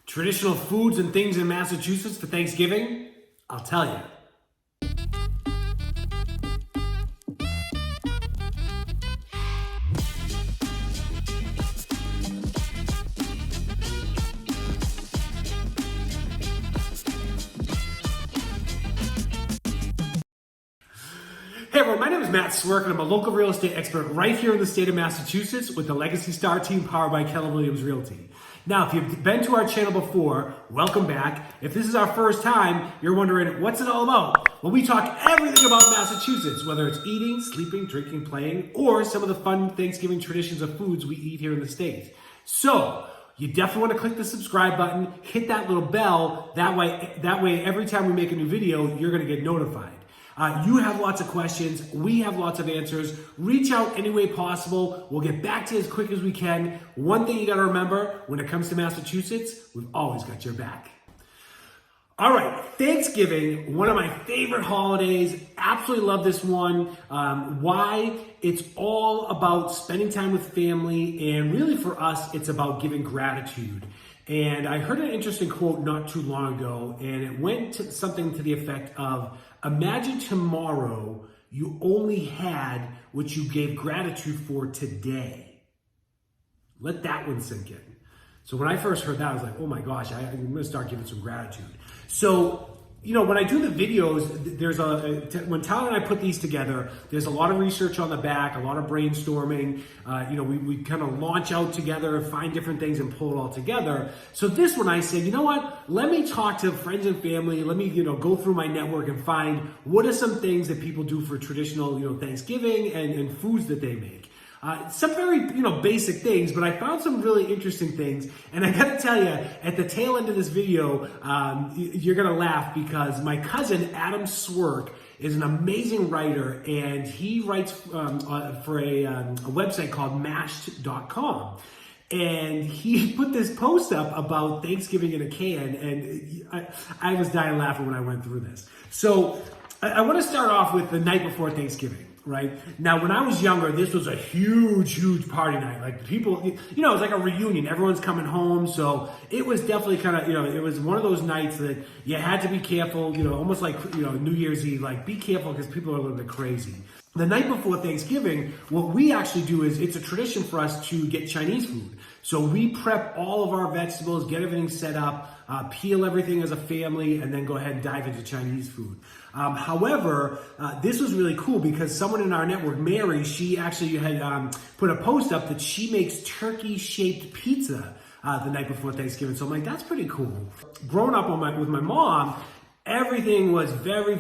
Traditional foods and things in Massachusetts for Thanksgiving? I'll tell you. Hey everyone, my name is Matt Swierk and I'm a local real estate expert right here in the state of Massachusetts with the Legacy Star team powered by Keller Williams Realty. Now, if you've been to our channel before, welcome back. If this is our first time, you're wondering, what's it all about? Well, we talk everything about Massachusetts, whether it's eating, sleeping, drinking, playing, or some of the fun Thanksgiving traditions of foods we eat here in the state. So, you definitely want to click the subscribe button, hit that little bell, that way every time we make a new video, you're going to get notified. You have lots of questions. We have lots of answers. Reach out any way possible. We'll get back to you as quick as we can. One thing you got to remember, when it comes to Massachusetts, we've always got your back. All right, Thanksgiving, one of my favorite holidays. Absolutely love this one. Why? It's all about spending time with family, and really for us, it's about giving gratitude. And I heard an interesting quote not too long ago, and it went to something to the effect of, imagine tomorrow you only had what you gave gratitude for today. Let that one sink in. So when I first heard that, I was like, oh my gosh, I'm gonna start giving some gratitude. So, you know, when I do the videos, when Tyler and I put these together, there's a lot of research on the back, a lot of brainstorming. We kind of launch out together, find different things and pull it all together. So this one I said, you know what? Let me talk to friends and family. Let me, go through my network and find what are some things that people do for traditional, Thanksgiving and foods that they make. Some very, basic things, but I found some really interesting things. And I gotta tell you, at the tail end of this video, you're gonna laugh because my cousin, Adam Swierk, is an amazing writer, and he writes for a website called mashed.com. And he put this post up about Thanksgiving in a can, and I was dying laughing when I went through this. So I want to start off with the night before Thanksgiving. Right? Now, when I was younger, this was a huge party night. Like people, it was like a reunion. Everyone's coming home. So it was definitely kind of, it was one of those nights that you had to be careful, almost like, New Year's Eve, like be careful because people are a little bit crazy. The night before Thanksgiving, what we actually do is it's a tradition for us to get Chinese food. So we prep all of our vegetables, get everything set up, peel everything as a family, and then go ahead and dive into Chinese food. However, this was really cool because someone in our network, Mary, she actually had put a post up that she makes turkey-shaped pizza the night before Thanksgiving. So I'm like, that's pretty cool. Growing up with my mom, everything was very,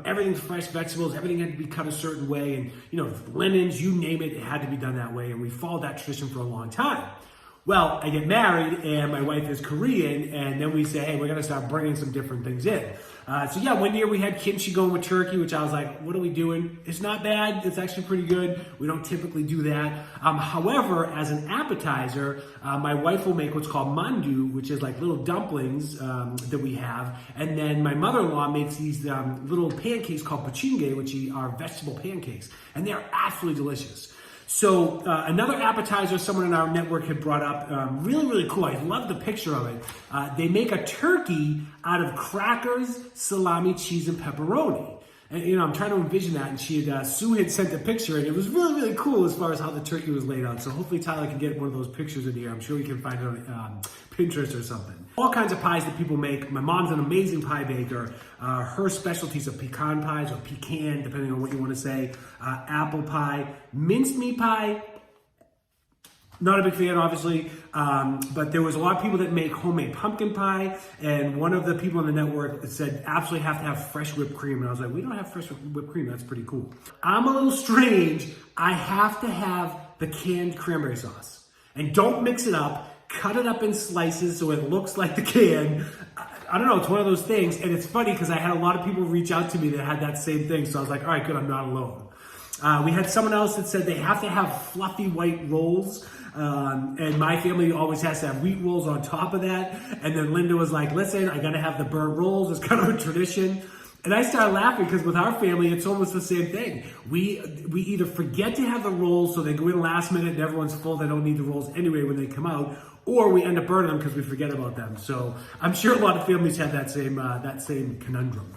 everything's fresh vegetables. Everything had to be cut a certain way. And, linens, you name it, it had to be done that way. And we followed that tradition for a long time. Well, I get married and my wife is Korean, and then we say, hey, we're going to start bringing some different things in. One year we had kimchi going with turkey, which I was like, what are we doing? It's not bad. It's actually pretty good. We don't typically do that. However, as an appetizer, my wife will make what's called mandu, which is like little dumplings that we have. And then my mother-in-law makes these little pancakes called pachingue, which are vegetable pancakes. And they're absolutely delicious. So another appetizer someone in our network had brought up, really cool. I love the picture of it. They make a turkey out of crackers, salami, cheese, and pepperoni. And I'm trying to envision that, and Sue had sent a picture, and it was really cool as far as how the turkey was laid out. So hopefully Tyler can get one of those pictures in here. I'm sure we can find it on Pinterest or something. All kinds of pies that people make. My mom's an amazing pie baker. Her specialties are pecan pies, or pecan, depending on what you want to say. Apple pie, minced meat pie. Not a big fan, obviously, but there was a lot of people that make homemade pumpkin pie, and one of the people on the network said absolutely have to have fresh whipped cream, and I was like, we don't have fresh whipped cream, that's pretty cool. I'm a little strange. I have to have the canned cranberry sauce, and don't mix it up. Cut it up in slices so it looks like the can. I don't know, it's one of those things, and it's funny because I had a lot of people reach out to me that had that same thing, so I was like, all right, good, I'm not alone. We had someone else that said they have to have fluffy white rolls. And my family always has to have wheat rolls on top of that. And then Linda was like, listen, I gotta have the burnt rolls. It's kind of a tradition. And I started laughing because with our family, it's almost the same thing. We either forget to have the rolls so they go in last minute and everyone's full, they don't need the rolls anyway when they come out, or we end up burning them because we forget about them. So I'm sure a lot of families have that same conundrum.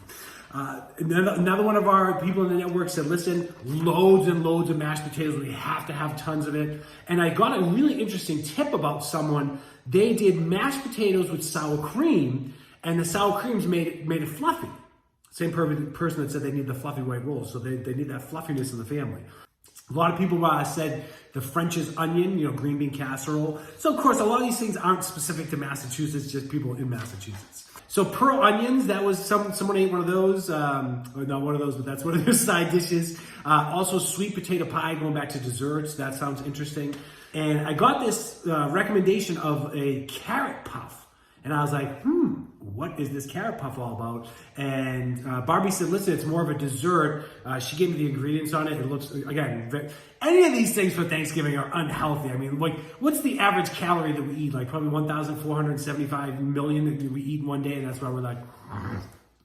Another one of our people in the network said, listen, loads and loads of mashed potatoes. We have to have tons of it. And I got a really interesting tip about someone. They did mashed potatoes with sour cream, and the sour creams made it fluffy. Same person that said they need the fluffy white rolls. So they need that fluffiness in the family. A lot of people said the French's onion, green bean casserole. So of course, a lot of these things aren't specific to Massachusetts, just people in Massachusetts. So pearl onions, that was someone ate one of those, or not one of those, but that's one of their side dishes. Also sweet potato pie, going back to desserts. That sounds interesting. And I got this recommendation of a carrot puff. And I was like, what is this carrot puff all about? And Barbie said, listen, it's more of a dessert. She gave me the ingredients on it. It looks, again, any of these things for Thanksgiving are unhealthy. I mean, what's the average calorie that we eat? Like probably 1,475 million that we eat in one day. And that's why we're like,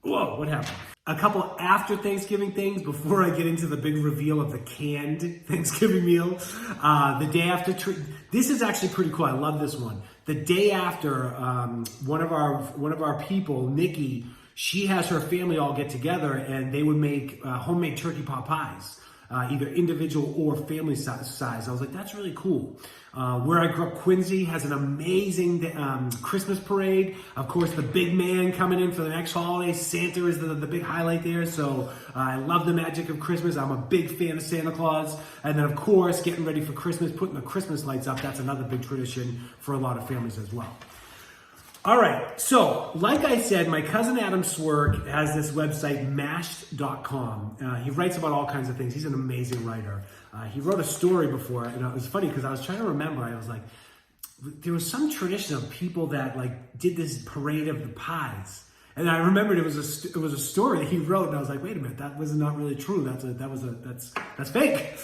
whoa, what happened? A couple after Thanksgiving things before I get into the big reveal of the canned Thanksgiving meal. The day after, this is actually pretty cool. I love this one. The day after, one of our people, Nikki, she has her family all get together, and they would make homemade turkey pot pies, either individual or family size. I was like, that's really cool. Where I grew up, Quincy has an amazing Christmas parade. Of course, the big man coming in for the next holiday. Santa is the big highlight there. So I love the magic of Christmas. I'm a big fan of Santa Claus. And then, of course, getting ready for Christmas, putting the Christmas lights up. That's another big tradition for a lot of families as well. All right, so like I said, my cousin Adam Swierk has this website, mashed.com. He writes about all kinds of things. He's an amazing writer. He wrote a story before, and it was funny because I was trying to remember. I was like, there was some tradition of people that did this parade of the pies. And I remembered it was a story that he wrote, and I was like, wait a minute, that was not really true. That's fake.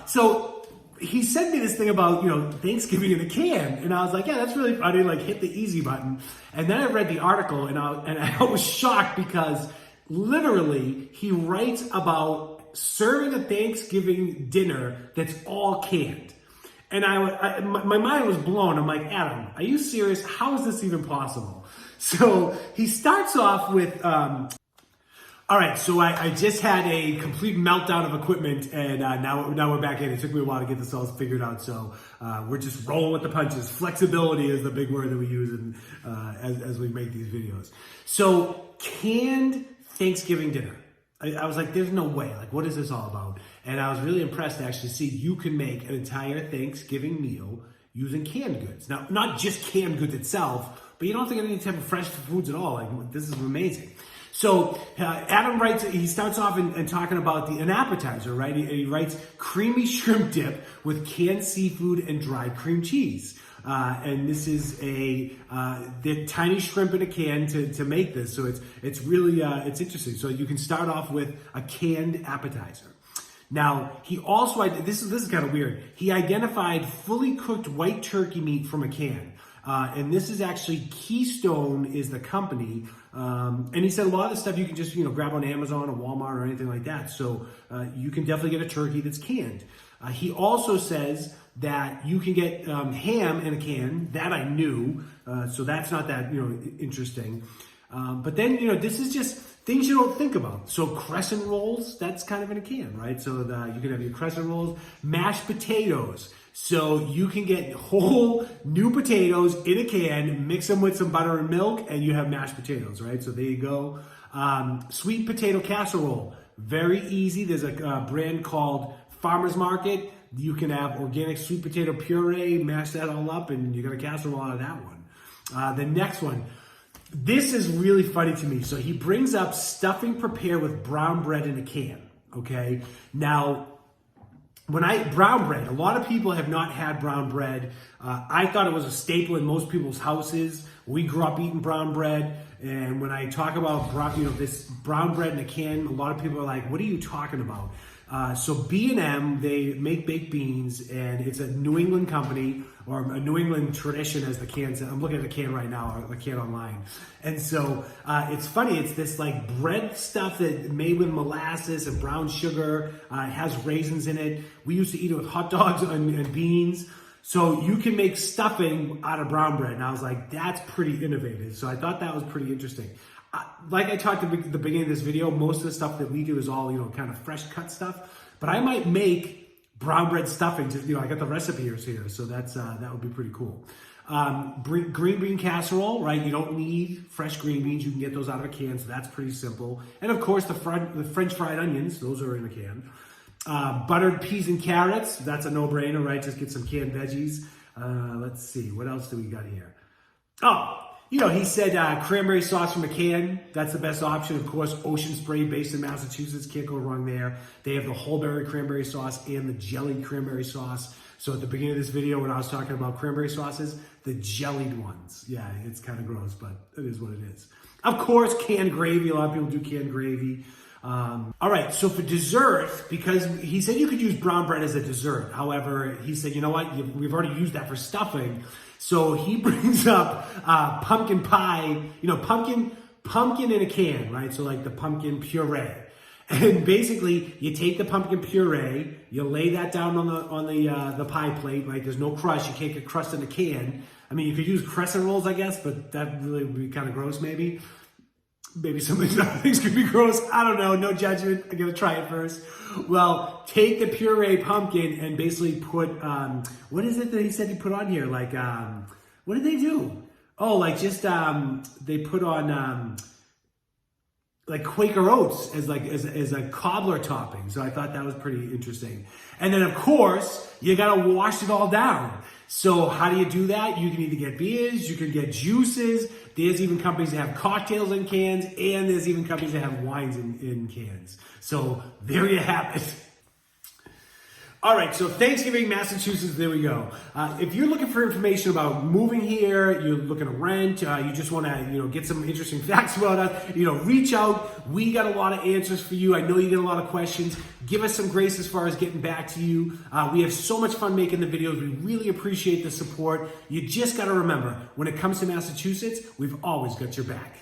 So he sent me this thing about, Thanksgiving in a can. And I was like, yeah, that's really funny. Hit the easy button. And then I read the article, and I was shocked because literally he writes about serving a Thanksgiving dinner that's all canned. And my mind was blown. I'm like, Adam, are you serious? How is this even possible? So he starts off with, all right, so I just had a complete meltdown of equipment, and now we're back in. It took me a while to get this all figured out, so we're just rolling with the punches. Flexibility is the big word that we use as we make these videos. So canned Thanksgiving dinner. I was like, there's no way. What is this all about? And I was really impressed to actually see you can make an entire Thanksgiving meal using canned goods. Now, not just canned goods itself, but you don't have to get any type of fresh foods at all. This is amazing. So Adam writes, he starts off in talking about an appetizer, right? He writes creamy shrimp dip with canned seafood and dried cream cheese. And this is the tiny shrimp in a can to make this. So it's really, it's interesting. So you can start off with a canned appetizer. Now, he also, this is kind of weird. He identified fully cooked white turkey meat from a can. And this is actually Keystone is the company. And he said a lot of the stuff you can just, grab on Amazon or Walmart or anything like that. So you can definitely get a turkey that's canned. He also says that you can get ham in a can. That I knew. So that's not that, interesting. But then, this is just things you don't think about. So crescent rolls, that's kind of in a can, right? So you can have your crescent rolls, mashed potatoes. So you can get whole new potatoes in a can, mix them with some butter and milk, and you have mashed potatoes, right? So there you go. Sweet potato casserole, very easy. There's a brand called Farmer's Market. You can have organic sweet potato puree, mash that all up, and you got a casserole out of that one. The next one, this is really funny to me. So he brings up stuffing prepared with brown bread in a can, okay? Now, brown bread, a lot of people have not had brown bread. I thought it was a staple in most people's houses. We grew up eating brown bread. And when I talk about this brown bread in a can, a lot of people are like, what are you talking about? So B&M, they make baked beans, and it's a New England company, or a New England tradition, as the can says. I'm looking at the can right now, or the can online. And so it's funny, it's this bread stuff that made with molasses and brown sugar. It has raisins in it. We used to eat it with hot dogs and beans. So you can make stuffing out of brown bread. And I was like, that's pretty innovative. So I thought that was pretty interesting. Like I talked at the beginning of this video, most of the stuff that we do is all, kind of fresh cut stuff. But I might make brown bread stuffing. I got the recipe here. So that would be pretty cool. Green bean casserole, right? You don't need fresh green beans. You can get those out of a can, so that's pretty simple. And of course, the French fried onions, those are in a can. Buttered peas and carrots, that's a no-brainer, right? Just get some canned veggies. Let's see, what else do we got here? Oh, he said cranberry sauce from a can. That's the best option. Of course, Ocean Spray, based in Massachusetts. Can't go wrong there. They have the whole berry cranberry sauce and the jellied cranberry sauce. So at the beginning of this video, when I was talking about cranberry sauces, the jellied ones. Yeah, it's kind of gross, but it is what it is. Of course, canned gravy. A lot of people do canned gravy. All right, so for dessert, because he said you could use brown bread as a dessert. However, he said, you know what, we've already used that for stuffing. So he brings up pumpkin pie, pumpkin in a can, right? So like the pumpkin puree. And basically, you take the pumpkin puree, you lay that down on the pie plate, right? There's no crust. You can't get crust in a can. I mean, you could use crescent rolls, I guess, but that really would be kind of gross, maybe. Maybe some of these other things could be gross. I don't know. No judgment. I'm going to try it first. Well, take the puree pumpkin and basically put, what is it that he said he put on here? Like, what did they do? Oh, like just, they put on, like Quaker Oats as a cobbler topping. So I thought that was pretty interesting. And then of course, you gotta wash it all down. So how do you do that? You can either get beers, you can get juices. There's even companies that have cocktails in cans, and there's even companies that have wines in cans. So there you have it. All right, so Thanksgiving, Massachusetts, there we go. If you're looking for information about moving here, you're looking to rent, you just want to, get some interesting facts about us, reach out. We got a lot of answers for you. I know you get a lot of questions. Give us some grace as far as getting back to you. We have so much fun making the videos. We really appreciate the support. You just got to remember, when it comes to Massachusetts, we've always got your back.